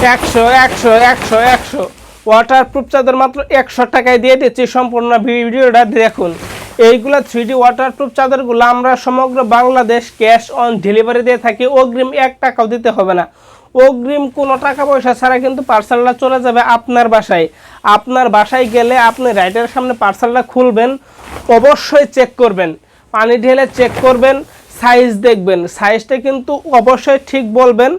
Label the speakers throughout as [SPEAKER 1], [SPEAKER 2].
[SPEAKER 1] 100 waterproof চাদর মাত্র 100 টাকায় দিয়ে দিচ্ছি। সম্পূর্ণ ভিডিওটা দেখুন। এইগুলা 3D ওয়াটারপ্রুফ চাদরগুলো আমরা সমগ্র বাংলাদেশ ক্যাশ অন ডেলিভারি দিয়ে থাকি। অগ্রিম 1 টাকাও দিতে হবে না। অগ্রিম কোনো টাকা পয়সা ছাড়া কিন্তু পার্সেলটা চলে যাবে আপনার বাসায়। আপনার বাসায় গেলে আপনি রাইডারের সামনে পার্সেলটা খুলবেন, অবশ্যই চেক করবেন, পানি ঢেলে চেক করবেন, সাইজ দেখবেন, সাইজটা কিন্তু অবশ্যই ঠিক বলবেন।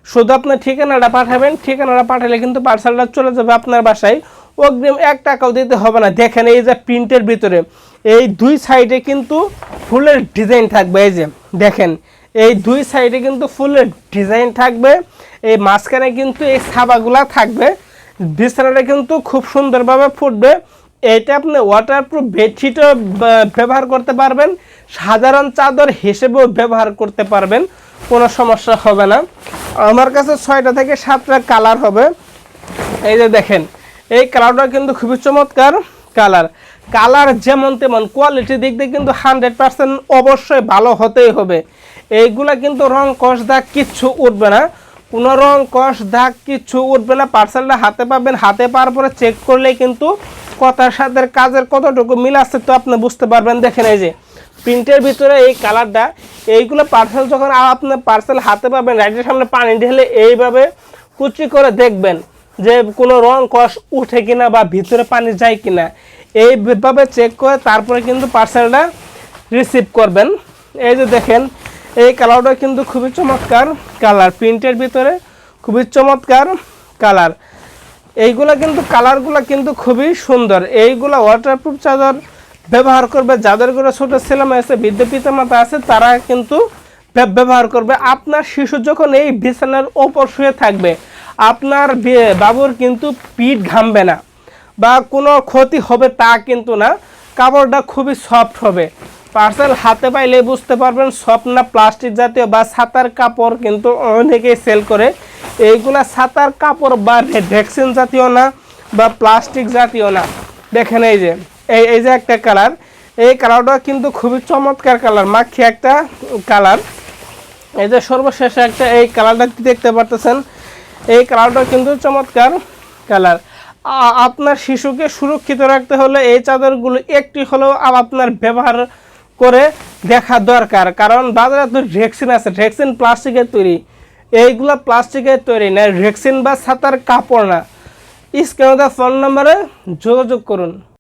[SPEAKER 1] শুধু আপনার ঠিকানাটা পাঠাবেন, ঠিকানাটা পাঠালে কিন্তু পার্সেলটা চলে যাবে আপনার বাসায়। অগ্রিম 1 টাকাও দিতে হবে না। দেখেন এই যে প্রিন্টের ভিতরে এই দুই সাইডে কিন্তু ফুলের ডিজাইন থাকবে। এই যে দেখেন এই দুই সাইডে কিন্তু ফুলের ডিজাইন থাকবে। এই মাঝখানে কিন্তু এই ছাপাগুলা থাকবে। বিছানাটা কিন্তু খুব সুন্দরভাবে ফুটবে। এটা আপনি ওয়াটারপ্রুফ বেডশিটও ব্যবহার করতে পারবেন, সাধারণ চাদর হিসেবেও ব্যবহার করতে পারবেন, কোনো সমস্যা হবে না। আমার কাছে 6টা থেকে 7টা কালার হবে। এই যে দেখেন এই কালারটা কিন্তু খুবই চমৎকার কালার যেমন তেমন কোয়ালিটির দিক দিয়ে কিন্তু 100% অবশ্যই ভালো হতেই হবে। এইগুলা কিন্তু রং কষ দাগ কিচ্ছু উঠবে না, কোনো রং কষ দাগ কিচ্ছু উঠবে না। পার্সেলটা হাতে পাবেন, হাতে পাওয়ার পরে চেক করলেই কিন্তু কথার সাথে কাজের কতটুকু মিল আছে তো আপনি বুঝতে পারবেন। দেখেন এই যে প্রিন্টের ভিতরে এই কালারটা, এইগুলো পার্সেল যখন আপনি পার্সেল হাতে পাবেন, রাইডের সামনে পানি ঢেলে এইভাবে কুচি করে দেখবেন যে কোনো রং কষ উঠে কিনা বা ভিতরে পানি যায় কিনা, এইভাবে চেক করে তারপরে কিন্তু পার্সেলটা রিসিভ করবেন। এই যে দেখেন এই কালারটা কিন্তু খুবই চমৎকার কালার, প্রিন্টের ভিতরে খুবই চমৎকার কালার। এইগুলা কিন্তু কালারগুলো কিন্তু খুবই সুন্দর। এইগুলা ওয়াটারপ্রুফ চাদর ব্যবহার করবে যাদের ঘরে ছোট ছেলেমেয়ে আছে, বৃদ্ধ পিতামাতা আছে, তারা কিন্তু ব্যবহার করবে। আপনার শিশু যখন এই বিছানার ওপর শুয়ে থাকবে, আপনার বাবুর কিন্তু পিঠ ঘামবে না বা কোনো ক্ষতি হবে তা কিন্তু না। কাপড়টা খুবই সফট হবে। পার্সেল হাতে পাইলে বুঝতে পারবেন সফট না প্লাস্টিক জাতীয় বা ছাতার কাপড় কিন্তু অনেকেই সেল করে। এইগুলা ছাতার কাপড় বা ভ্যাকসিন জাতীয় না বা প্লাস্টিক জাতীয় না। দেখেন এই যে এই যে একটা কালার, এই কালারটা কিন্তু খুবই চমৎকার কালার, মাখি একটা কালার। এই যে সর্বশেষ একটা এই কালারটা দেখতে পারতেছেন, এই কালারটা কিন্তু চমৎকার কালার। আপনার শিশুকে সুরক্ষিত রাখতে হলে এই চাদরগুলো একটি হলেও আপনার ব্যবহার করে দেখা দরকার। কারণ বাজারে তো ভ্যাকসিন আছে, ভ্যাকসিন প্লাস্টিকের তৈরি, এইগুলো প্লাস্টিকের তৈরি না, ভ্যাকসিন বা ছাতার কাপড় না। স্ক্রিনে দেওয়া ফোন নম্বরে যোগাযোগ করুন।